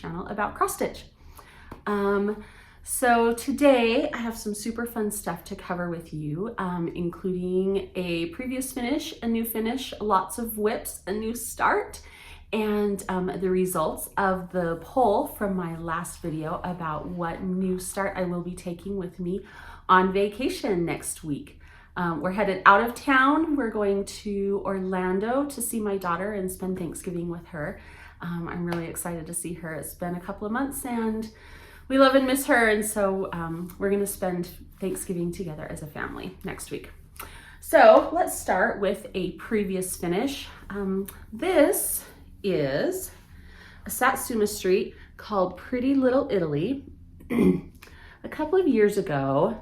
channel about cross stitch. So today I have some super fun stuff to cover with you, including a previous finish, a new finish, lots of whips, a new start, and the results of the poll from my last video about what new start I will be taking with me on vacation next week. We're headed out of town. We're going to Orlando to see my daughter and spend Thanksgiving with her. I'm really excited to see her. It's been a couple of months and we love and miss her, and so we're gonna spend Thanksgiving together as a family next week. So let's start with a previous finish. This is a Satsuma street called Pretty Little Italy. A couple of years ago,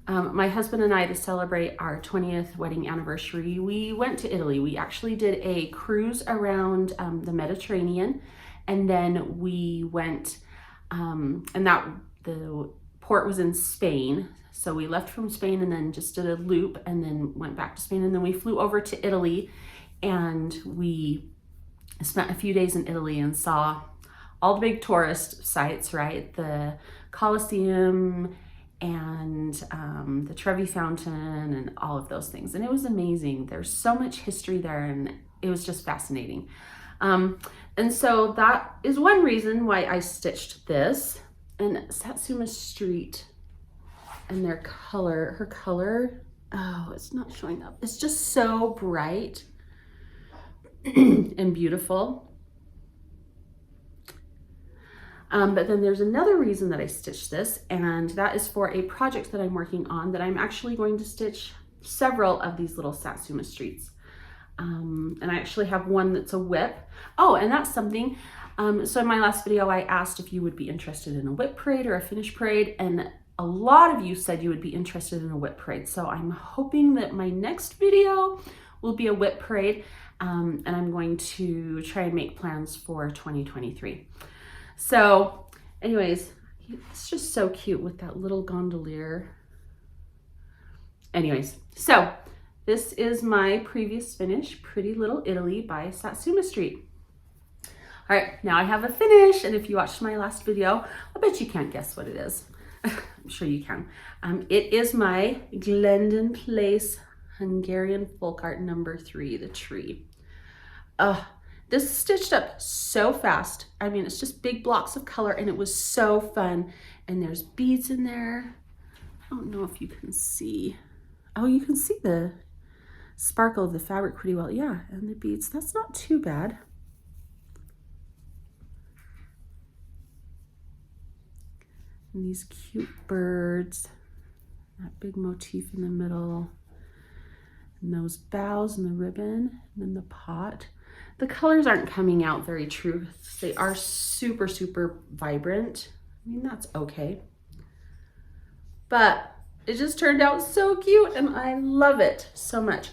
my husband and I, to celebrate our 20th wedding anniversary, we went to Italy. We actually did a cruise around the Mediterranean, and then we went, the port was in Spain. So we left from Spain and then just did a loop and then went back to Spain. And then we flew over to Italy and we spent a few days in Italy and saw all the big tourist sites, right? The Colosseum and the Trevi Fountain and all of those things. And it was amazing. There's so much history there and it was just fascinating. And so that is one reason why I stitched this. And Satsuma Street and their color, her color, oh, it's not showing up. It's just so bright and beautiful. But then there's another reason that I stitched this, and that is for a project that I'm working on that I'm actually going to stitch several of these little Satsuma streets. And I actually have one that's a whip. Oh, and that's something. So in my last video, I asked if you would be interested in a whip parade or a finish parade, and a lot of you said you would be interested in a whip parade. So I'm hoping that my next video will be a whip parade, and I'm going to try and make plans for 2023. So anyways, it's just so cute with that little gondolier. Anyways, so this is my previous finish, Pretty Little Italy by Satsuma Street. All right, now I have a finish, and if you watched my last video, I bet you can't guess what it is. I'm sure you can. It is my Glendon Place Hungarian Folkart #3, the tree. This stitched up so fast. I mean, it's just big blocks of color, and it was so fun. And there's beads in there. I don't know if you can see. Oh, you can see the sparkle of the fabric pretty well. Yeah, and the beads, that's not too bad. And these cute birds, that big motif in the middle, and those boughs and the ribbon, and then the pot. The colors aren't coming out very true. They are super, super vibrant. I mean, that's okay. But it just turned out so cute and I love it so much.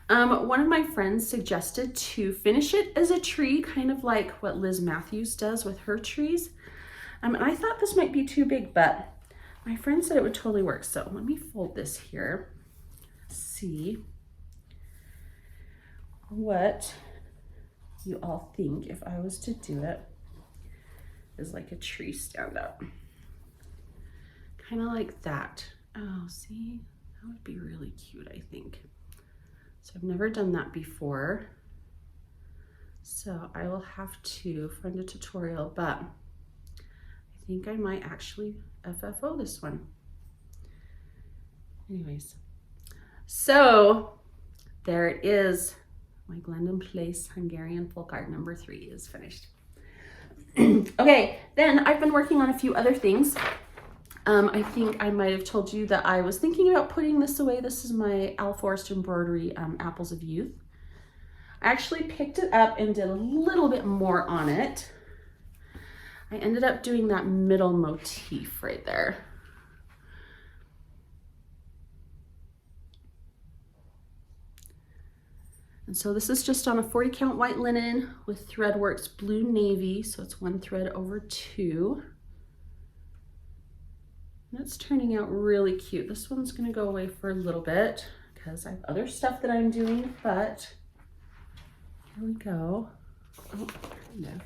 One of my friends suggested to finish it as a tree, kind of like what Liz Matthews does with her trees. And I thought this might be too big, but my friend said it would totally work. So let me fold this here. See what you all think if I was to do it as like a tree stand up. Kind of like that. Oh, see, that would be really cute, I think. So I've never done that before. So I will have to find a tutorial, but I think I might actually FFO this one. Anyways, so there it is. My Glendon Place Hungarian Folkart #3 is finished. Okay, then I've been working on a few other things. I think I might have told you that I was thinking about putting this away. This is my Al Forest Embroidery Apples of Youth. I actually picked it up and did a little bit more on it. I ended up doing that middle motif right there. And so this is just on a 40 count white linen with Threadworx blue navy. So it's 1 thread over 2. And it's turning out really cute. This one's gonna go away for a little bit because I have other stuff that I'm doing, but here we go. Oh, kind of.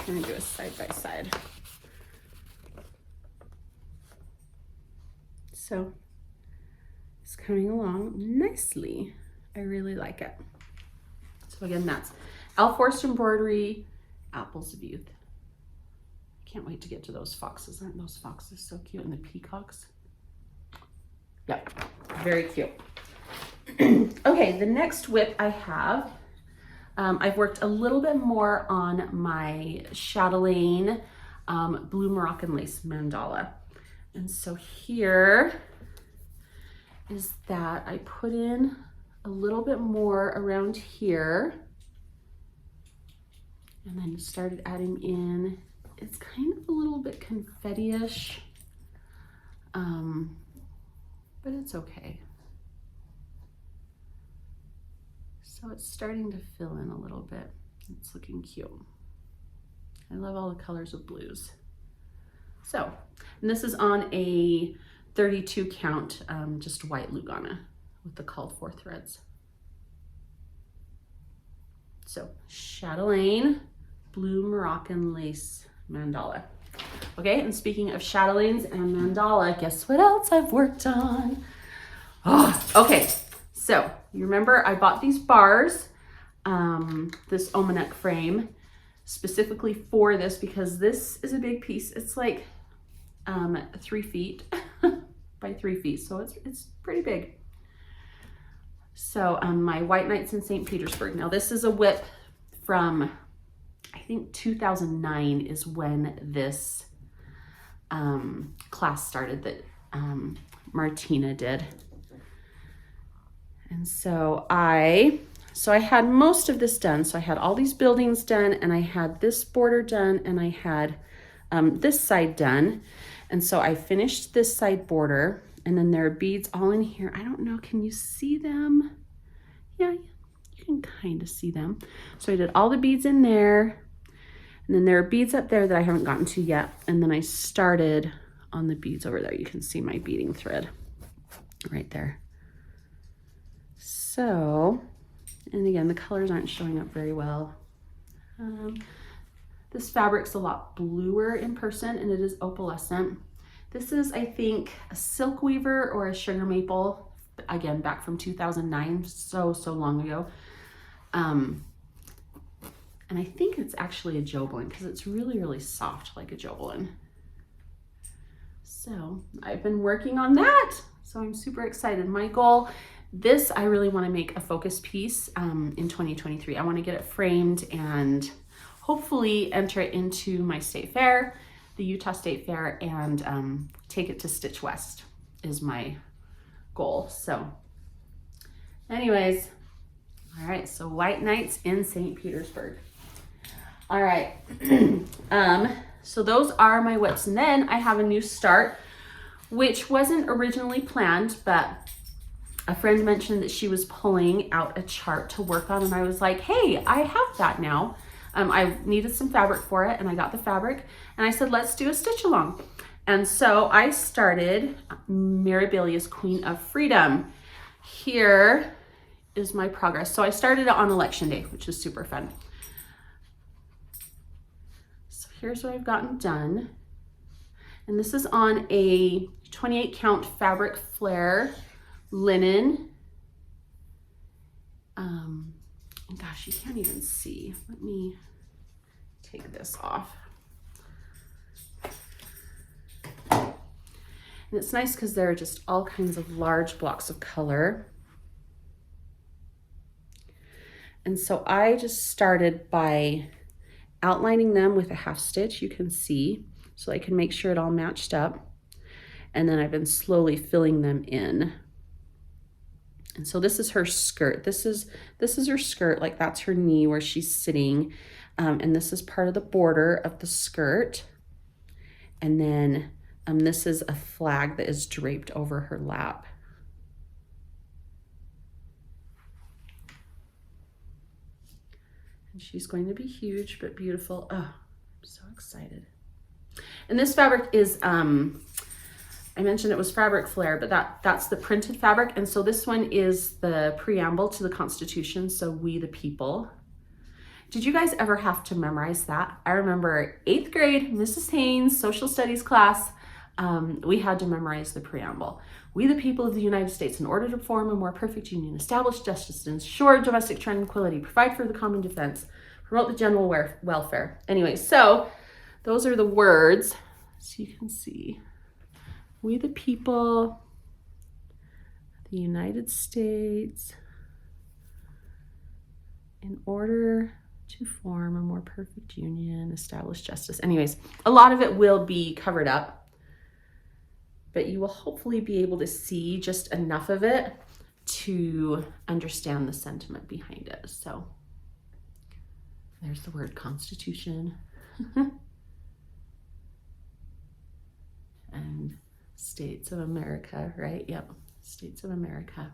I'm gonna do a side by side. So it's coming along nicely. I really like it. So again, that's Forest Embroidery, Apples of Youth. Can't wait to get to those foxes. Aren't those foxes so cute? And the peacocks. Yep, very cute. Okay, the next whip I have, I've worked a little bit more on my Chatelaine blue Moroccan lace mandala. And so here is that I put in a little bit more around here and then started adding in, it's kind of a little bit confetti-ish, but it's okay. So it's starting to fill in a little bit. It's looking cute. I love all the colors of blues. So, and this is on a 32 count, just white Lugana with the called for threads. So, Chatelaine blue Moroccan lace mandala. Okay, and speaking of Chatelaines and mandala, guess what else I've worked on? Oh, okay, so you remember I bought these bars, this Omanek frame, specifically for this because this is a big piece. It's like 3 feet by 3 feet, so it's pretty big. So my White Nights in St. Petersburg. Now this is a whip from, I think 2009 is when this class started that Martina did. And so I had most of this done. So I had all these buildings done and I had this border done and I had this side done. And so I finished this side border and then there are beads all in here. I don't know, can you see them? Yeah, you can kind of see them. So I did all the beads in there and then there are beads up there that I haven't gotten to yet. And then I started on the beads over there. You can see my beading thread right there. So, and again, the colors aren't showing up very well. This fabric's a lot bluer in person and it is opalescent. This is, I think, a Silkweaver or a sugar maple, again, back from 2009, so long ago. And I think it's actually a Jobelan because it's really, really soft like a Jobelan. So I've been working on that. So I'm super excited. My goal, this, I really want to make a focus piece in 2023. I want to get it framed and hopefully enter it into my state fair, the Utah State Fair, and take it to Stitch West is my goal. So anyways, all right, so White Nights in St. Petersburg. All right, so those are my whips. And then I have a new start, which wasn't originally planned, but a friend mentioned that she was pulling out a chart to work on, and I was like, hey, I have that now. I needed some fabric for it, and I got the fabric, and I said, let's do a stitch along. And so I started Mirabilia's Queen of Freedom. Here is my progress. So I started it on election day, which is super fun. So here's what I've gotten done. And this is on a 28 count fabric Flair linen. Gosh, you can't even see. Let me take this off. And it's nice because there are just all kinds of large blocks of color. And so I just started by outlining them with a half stitch, you can see, so I can make sure it all matched up. And then I've been slowly filling them in. And so this is her skirt. This is her skirt, like that's her knee where she's sitting. And this is part of the border of the skirt. And then this is a flag that is draped over her lap. And she's going to be huge but beautiful. Oh, I'm so excited. And this fabric is, I mentioned it was fabric Flair, but that's the printed fabric. And so this one is the preamble to the Constitution. So we the people. Did you guys ever have to memorize that? I remember 8th grade, Mrs. Haynes, social studies class, we had to memorize the preamble. We, the people of the United States, in order to form a more perfect union, establish justice, ensure domestic tranquility, provide for the common defense, promote the general welfare. Anyway, so those are the words. So you can see, we, the people of the United States, in order to form a more perfect union, establish justice. Anyways, a lot of it will be covered up, but you will hopefully be able to see just enough of it to understand the sentiment behind it. So there's the word Constitution. And States of America, right? Yep, States of America.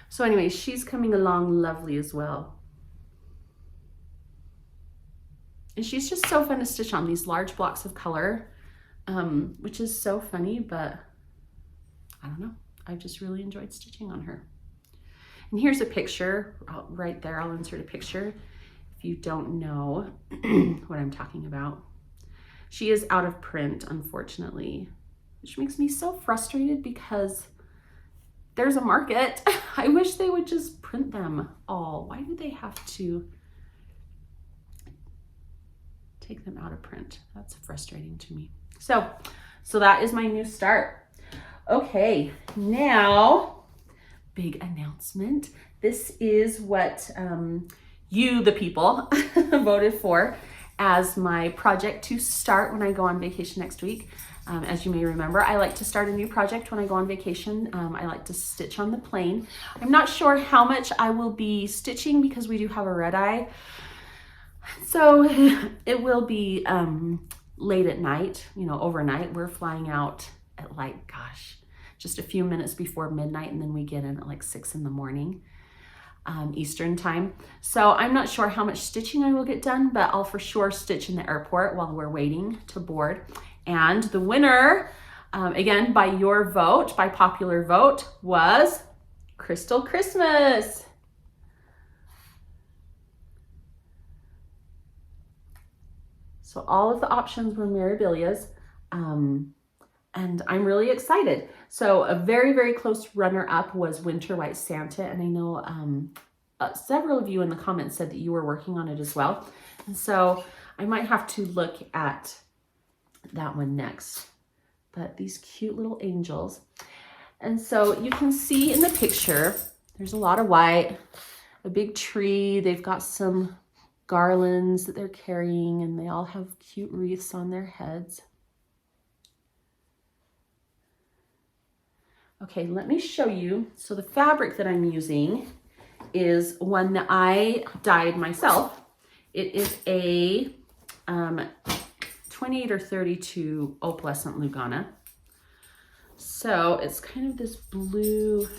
So anyway, she's coming along lovely as well. And she's just so fun to stitch on, these large blocks of color, which is so funny, but I don't know. I've just really enjoyed stitching on her. And here's a picture right there. I'll insert a picture if you don't know what I'm talking about. She is out of print, unfortunately, which makes me so frustrated because there's a market. I wish they would just print them all. Why do they have to take them out of print? That's frustrating to me. So that is my new start. Okay, now, big announcement. This is what you, the people, voted for as my project to start when I go on vacation next week. As you may remember, I like to start a new project when I go on vacation. I like to stitch on the plane. I'm not sure how much I will be stitching because we do have a red eye. So it will be late at night, you know, overnight. We're flying out at like, gosh, just a few minutes before midnight, and then we get in at like 6 in the morning, Eastern time. So I'm not sure how much stitching I will get done, but I'll for sure stitch in the airport while we're waiting to board. And the winner, again, by your vote, by popular vote, was Crystal Christmas. So all of the options were Mirabilia's, and I'm really excited. So a very, very close runner-up was Winter White Santa, and I know several of you in the comments said that you were working on it as well. And so I might have to look at that one next. But these cute little angels. And so you can see in the picture, there's a lot of white, a big tree. They've got some garlands that they're carrying, and they all have cute wreaths on their heads. Okay, let me show you. So the fabric that I'm using is one that I dyed myself. It is a 28 or 32 Opalescent Lugana. So it's kind of this blue,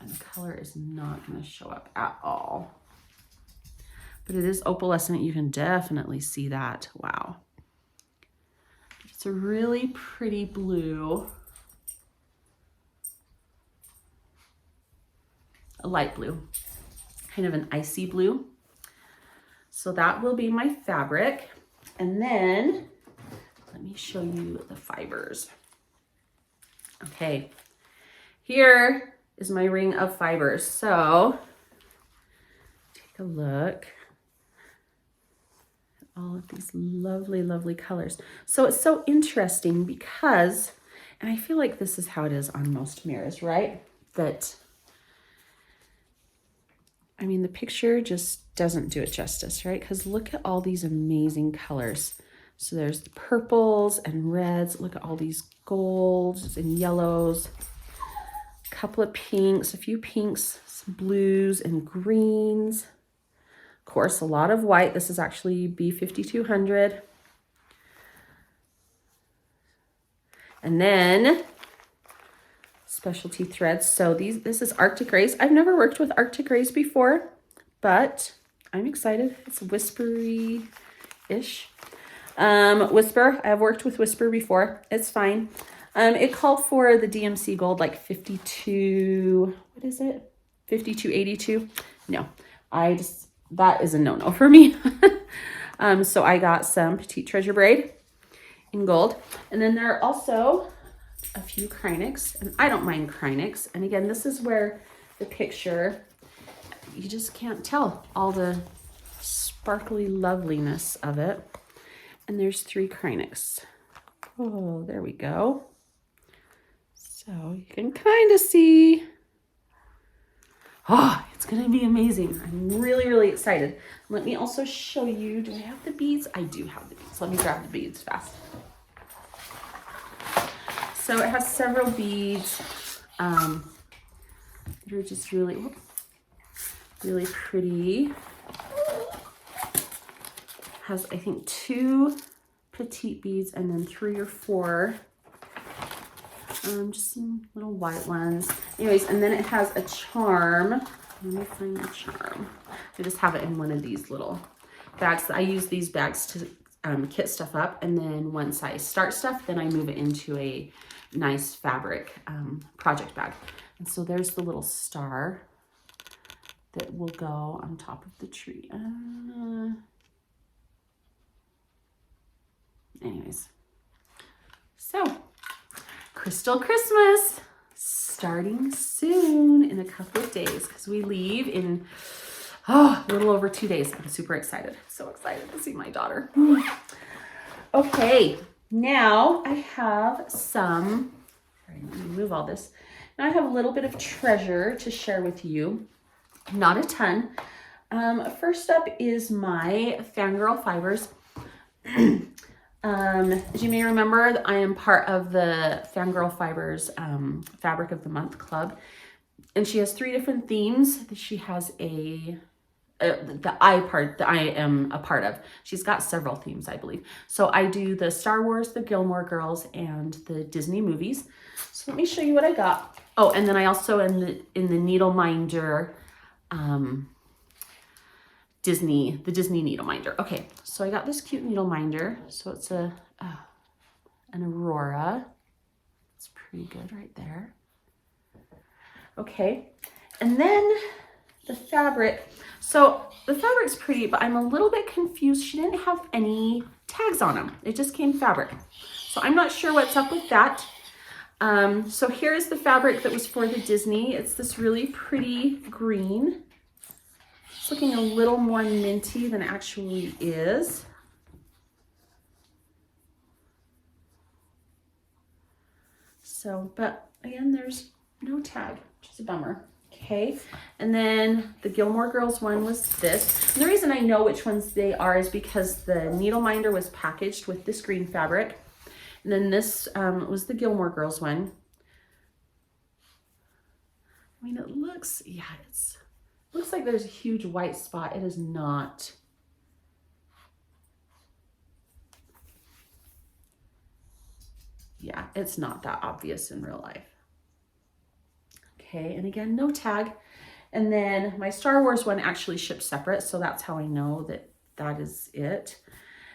and the color is not going to show up at all. But it is opalescent. You can definitely see that. Wow. It's a really pretty blue. A light blue. Kind of an icy blue. So that will be my fabric. And then let me show you the fibers. Okay. Here is my ring of fibers. So take a look. All of these lovely, lovely colors. So it's so interesting because, and I feel like this is how it is on most mirrors, right? That, I mean, the picture just doesn't do it justice, right? Because look at all these amazing colors. So there's the purples and reds. Look at all these golds and yellows. A couple of pinks, a few pinks, some blues and greens. Of course, a lot of white. This is actually B5200. And then specialty threads. So this is Arctic Rays. I've never worked with Arctic Rays before, but I'm excited. It's whispery-ish. Whisper, I've worked with Whisper before. It's fine. It called for the DMC gold, like 52, what is it? 5282. No, I just that is a no-no for me. So I got some Petite Treasure braid in gold. And then there are also a few Krynics, and I don't mind Krynics. And again, this is where the picture, you just can't tell all the sparkly loveliness of it. And there's 3 Krynics. Oh, there we go. So you can kind of see. Oh, it's going to be amazing. I'm really, really excited. Let me also show you, do I have the beads? I do have the beads. Let me grab the beads fast. So it has several beads. They're just really, really pretty. Has, I think, 2 petite beads and then 3 or 4. Just some little white ones. Anyways, and then it has a charm. Let me find the charm. I just have it in one of these little bags. I use these bags to kit stuff up, and then once I start stuff, then I move it into a nice fabric project bag. And so there's the little star that will go on top of the tree. Anyways, so Crystal Christmas starting soon in a couple of days, because we leave in a little over 2 days. I'm super excited. So excited to see my daughter. Okay, now I have some, let me move all this. Now I have a little bit of treasure to share with you. Not a ton. First up is my Fangirl Fibers. As you may remember, I am part of the Fangirl Fibers Fabric of the Month Club, and she has 3 different themes. She has the I am a part of. She's got several themes, I believe. So I do the Star Wars, the Gilmore Girls, and the Disney movies. So let me show you what I got. Oh, and then I also in the Needle Minder, the Disney needle minder. Okay, so I got this cute needle minder. So it's an Aurora. It's pretty good right there. Okay, and then the fabric. So the fabric's pretty, but I'm a little bit confused. She didn't have any tags on them. It just came fabric. So I'm not sure what's up with that. So here is the fabric that was for the Disney. It's this really pretty green. It's looking a little more minty than it actually is. So, but again, there's no tag, which is a bummer. Okay, and then the Gilmore Girls one was this. And the reason I know which ones they are is because the needle minder was packaged with this green fabric. And then this was the Gilmore Girls one. I mean, it looks, yeah, looks like there's a huge white spot. It is not. Yeah, it's not that obvious in real life. Okay, and again, no tag. And then my Star Wars one actually shipped separate, so that's how I know that that is it.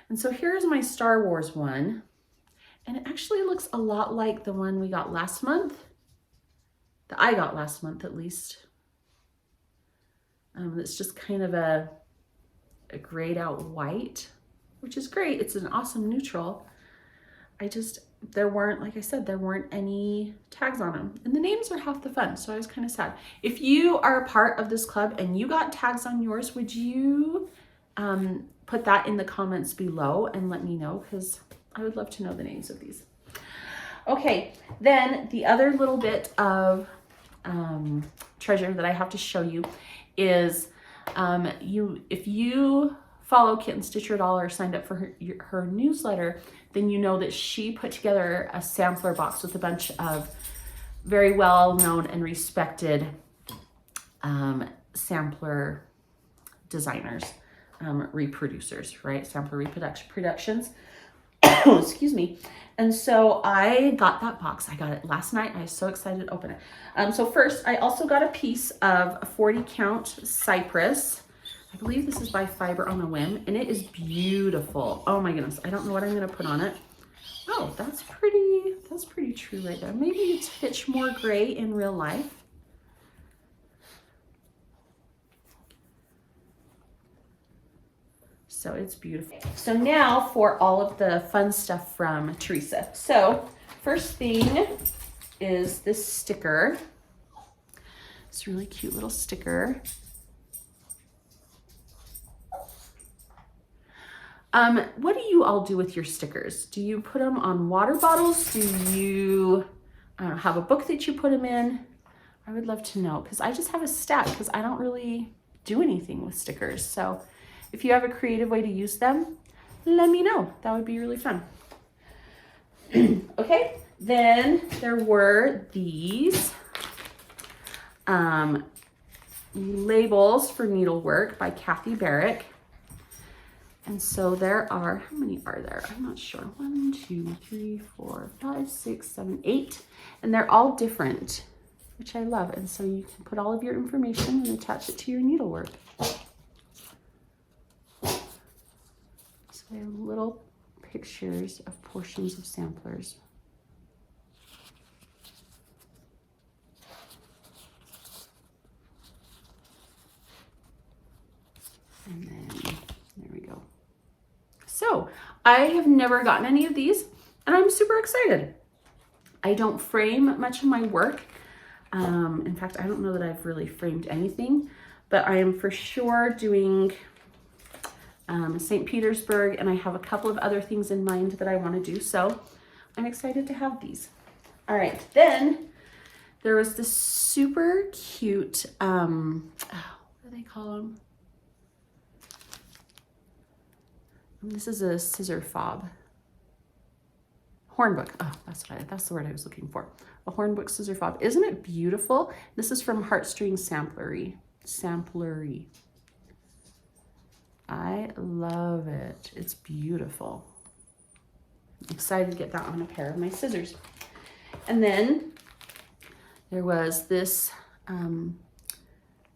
And so here's my Star Wars one. And it actually looks a lot like the one we got last month. That I got last month, at least. It's just kind of a grayed out white, which is great. It's an awesome neutral. There weren't, like I said, there weren't any tags on them. And the names are half the fun, so I was kind of sad. If you are a part of this club and you got tags on yours, would you put that in the comments below and let me know, because I would love to know the names of these. Okay, then the other little bit of treasure that I have to show you is if you follow Kitten Stitcher at all or signed up for her newsletter, then you know that she put together a sampler box with a bunch of very well known and respected sampler designers, reproducers, right? Sampler productions. Excuse me. And so I got that box. I got it last night. I was so excited to open it. So first, I also got a piece of a 40 count cypress. I believe this is by Fiber on a Whim, and it is beautiful. Oh my goodness. I don't know what I'm going to put on it. Oh, that's pretty true right there. Maybe it's pitch more gray in real life. So it's beautiful. So now for all of the fun stuff from Teresa. So first thing is this sticker. It's a really cute little sticker. What do you all do with your stickers? Do you put them on water bottles? Do you have a book that you put them in? I would love to know, because I just have a stack because I don't really do anything with stickers. So if you have a creative way to use them, let me know. That would be really fun. Okay, then there were these labels for needlework by Kathy Barrick. And so there are, how many are there? I'm not sure. 1, 2, 3, 4, 5, 6, 7, 8. And they're all different, which I love. And so you can put all of your information and attach it to your needlework. So they have little pictures of portions of samplers. And then there we go. So I have never gotten any of these and I'm super excited. I don't frame much of my work. In fact, I don't know that I've really framed anything, but I am for sure doing St. Petersburg, and I have a couple of other things in mind that I want to do. So I'm excited to have these. All right, then there was this super cute, what do they call them? This is a scissor fob. Hornbook. Oh, that's the word I was looking for. A hornbook scissor fob. Isn't it beautiful? This is from Heartstring Samplery. I love it. It's beautiful. I'm excited to get that on a pair of my scissors. And then there was this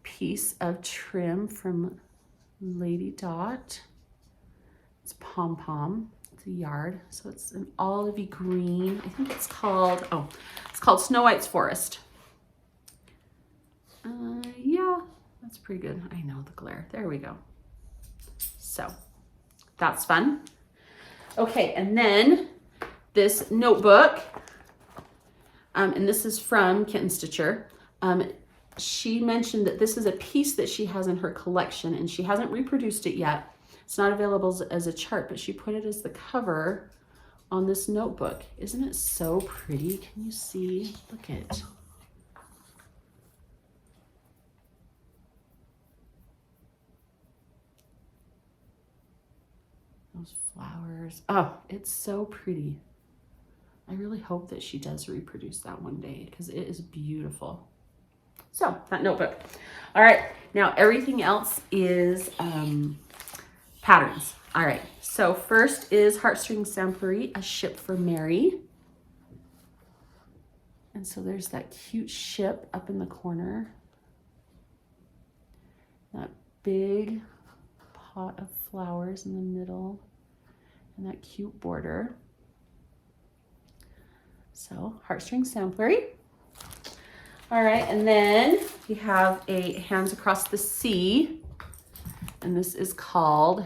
piece of trim from Lady Dot. It's pom-pom. It's a yard. So it's an olivey green. I think it's called, it's called Snow White's Forest. Yeah, that's pretty good. I know the glare. There we go. So that's fun. Okay, and then this notebook, and this is from Kitten Stitcher. She mentioned that this is a piece that she has in her collection and she hasn't reproduced it yet. It's not available as a chart, but she put it as the cover on this notebook. Isn't it so pretty? Can you see? Look at it. Those flowers. Oh, it's so pretty. I really hope that she does reproduce that one day because it is beautiful. So that notebook. All right, now everything else is patterns. All right, so first is Heartstring Samplery, A Ship for Mary. And so there's that cute ship up in the corner. That big pot of flowers in the middle and that cute border. So Heartstring Samplery. All right, and then we have a Hands Across the Sea, and this is called,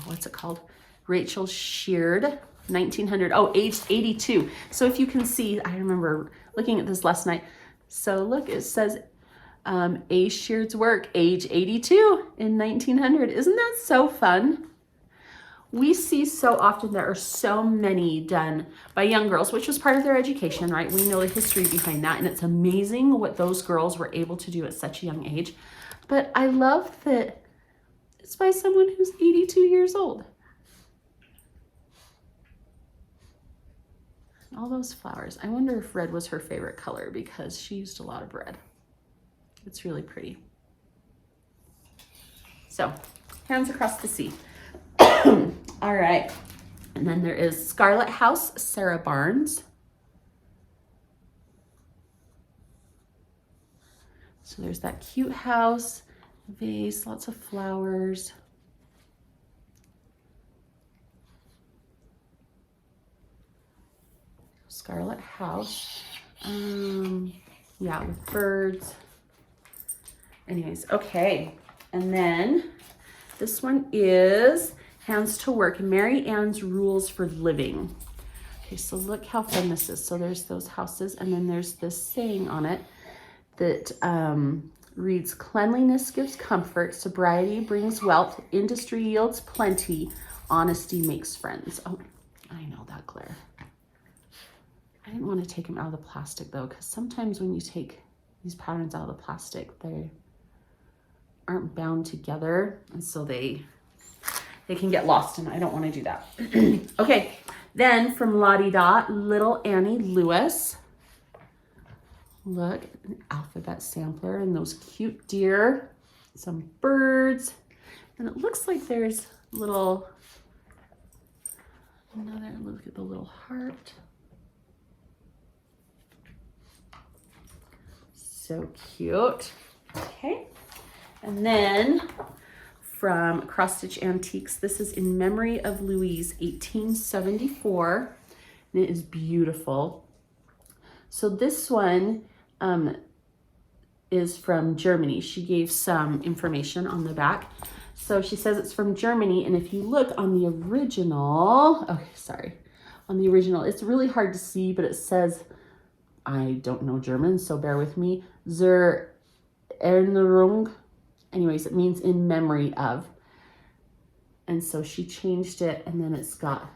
what's it called? Rachel Sheard, 1900, aged 82. So if you can see, I remember looking at this last night. So look, it says A. Sheard's work, age 82 in 1900. Isn't that so fun? We see so often there are so many done by young girls, which was part of their education, right? We know the history behind that, and it's amazing what those girls were able to do at such a young age. But I love that it's by someone who's 82 years old. All those flowers. I wonder if red was her favorite color because she used a lot of red. It's really pretty. So, Hands Across the Sea. All right, and then there is Scarlet House, Sarah Barnes. So there's that cute house, vase, lots of flowers. Scarlet House, yeah, with birds. Anyways, okay, and then this one is Hands to Work, Mary Ann's Rules for Living. Okay, so look how fun this is. So there's those houses, and then there's this saying on it that reads, cleanliness gives comfort, sobriety brings wealth, industry yields plenty, honesty makes friends. Oh, I know that, Claire. I didn't want to take them out of the plastic though, because sometimes when you take these patterns out of the plastic, they aren't bound together, and so they can get lost, and I don't want to do that. Okay, then from La Di Da, Little Annie Lewis. Look, an alphabet sampler and those cute deer, some birds, and it looks like there's look at the little heart. So cute. Okay, and then from Cross Stitch Antiques, this is In Memory of Louise, 1874, and it is beautiful. So this one is from Germany. She gave some information on the back. So she says it's from Germany, and if you look on the original, on the original, it's really hard to see, but it says, I don't know German, so bear with me, Zur Erinnerung. Anyways, it means in memory of. And so she changed it, and then it's got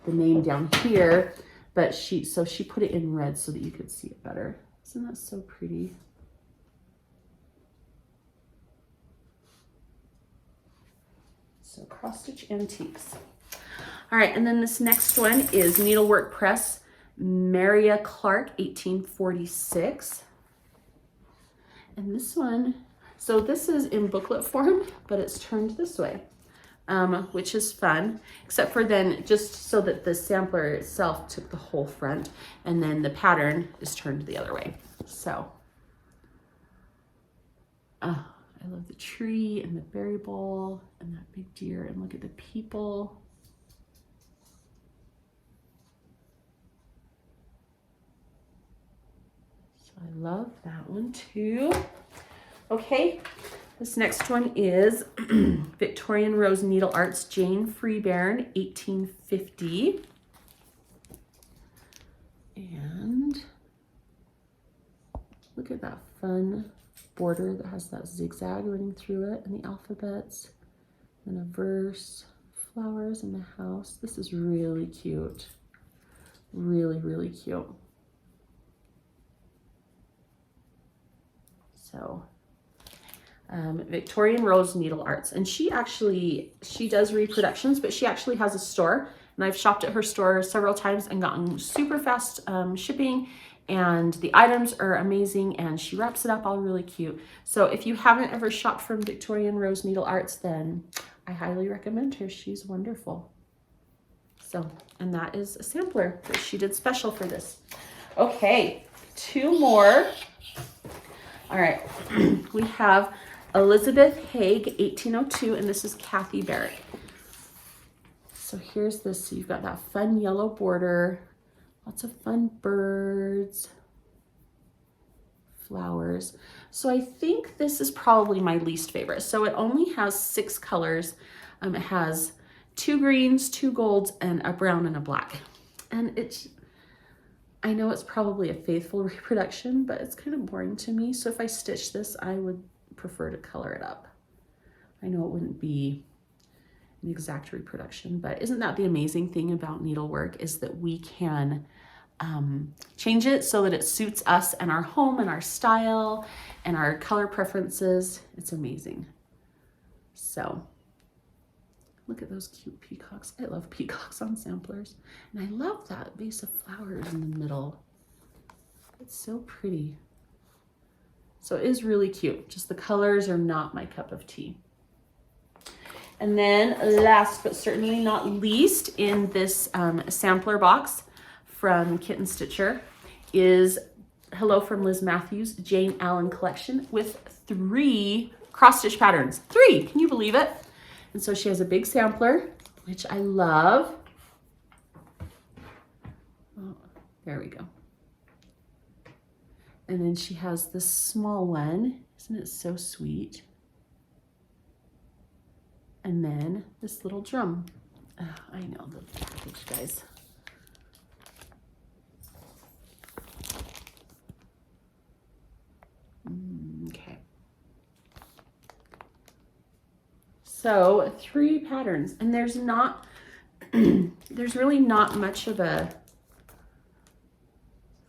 the name down here, but she put it in red so that you could see it better. Isn't that so pretty? So Cross Stitch Antiques. All right, and then this next one is Needlework Press, Maria Clark, 1846. And this one, so this is in booklet form, but it's turned this way, which is fun, except for then just so that the sampler itself took the whole front, and then the pattern is turned the other way. So, I love the tree and the berry bowl and that big deer, and look at the people. So I love that one too. Okay, this next one is Victorian Rose Needle Arts, Jane Freebairn, 1850. And look at that fun border that has that zigzag running through it, and the alphabets, and a verse, flowers, and the house. This is really cute. Really, really cute. So, Victorian Rose Needle Arts, and she does reproductions, but she actually has a store, and I've shopped at her store several times and gotten super fast shipping, and the items are amazing, and she wraps it up all really cute. So if you haven't ever shopped from Victorian Rose Needle Arts, then I highly recommend her. She's wonderful. So, and that is a sampler that she did special for this. Okay, two more. All right, we have Elizabeth Haig, 1802, and this is Kathy Barrett. So here's this, so you've got that fun yellow border, lots of fun birds, flowers. So I think this is probably my least favorite. So it only has 6 colors. It has 2 greens, 2 golds, and a brown and a black. And I know it's probably a faithful reproduction, but it's kind of boring to me. So if I stitch this, I would prefer to color it up. I know it wouldn't be an exact reproduction, but isn't that the amazing thing about needlework, is that we can change it so that it suits us and our home and our style and our color preferences. It's amazing. So look at those cute peacocks. I love peacocks on samplers. And I love that vase of flowers in the middle. It's so pretty. So it is really cute. Just the colors are not my cup of tea. And then last but certainly not least in this sampler box from Kitten Stitcher is Hello from Liz Matthews, Jane Allen collection with 3 cross stitch patterns. 3, can you believe it? And so she has a big sampler, which I love. Oh, there we go. And then she has this small one. Isn't it so sweet? And then this little drum. Oh, I know the package, guys. Okay. So 3 patterns, and there's really not much of a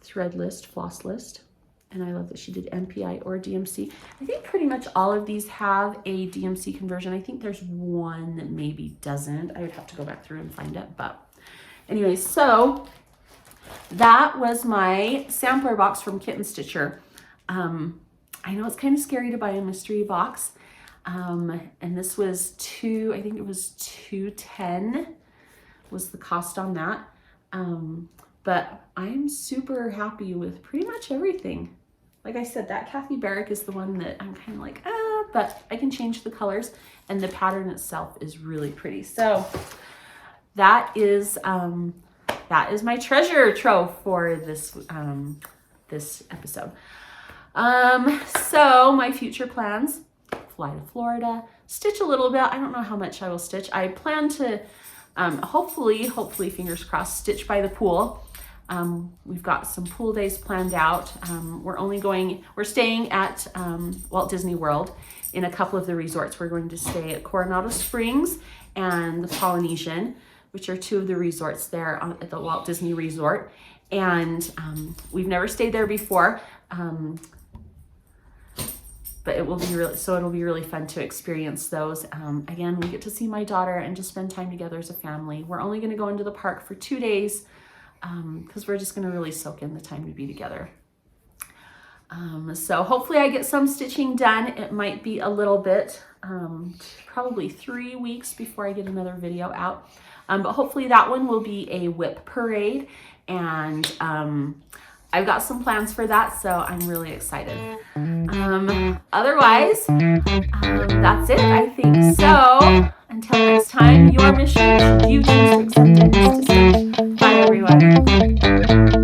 thread list, floss list. And I love that she did MPI or DMC. I think pretty much all of these have a DMC conversion. I think there's one that maybe doesn't. I would have to go back through and find it. But anyway, so that was my sampler box from Kitten Stitcher. I know it's kind of scary to buy a mystery box. And this was I think it was $210 was the cost on that. But I'm super happy with pretty much everything. Like I said, that Kathy Barrick is the one that I'm kind of like, but I can change the colors, and the pattern itself is really pretty. So that is my treasure trove for this this episode. So my future plans: fly to Florida, stitch a little bit. I don't know how much I will stitch. I plan to hopefully fingers crossed, stitch by the pool. We've got some pool days planned out. We're staying at Walt Disney World in a couple of the resorts. We're going to stay at Coronado Springs and the Polynesian, which are 2 of the resorts there at the Walt Disney Resort. And we've never stayed there before. But it'll be really fun to experience those. Again, we get to see my daughter and just spend time together as a family. We're only going to go into the park for 2 days because we're just going to really soak in the time to be together. So hopefully I get some stitching done. It might be a little bit, probably 3 weeks before I get another video out. But hopefully that one will be a whip parade, and I've got some plans for that, so I'm really excited. Otherwise, that's it, I think. So until next time, your mission, you choose to accept it, is to stitch. Bye, everyone.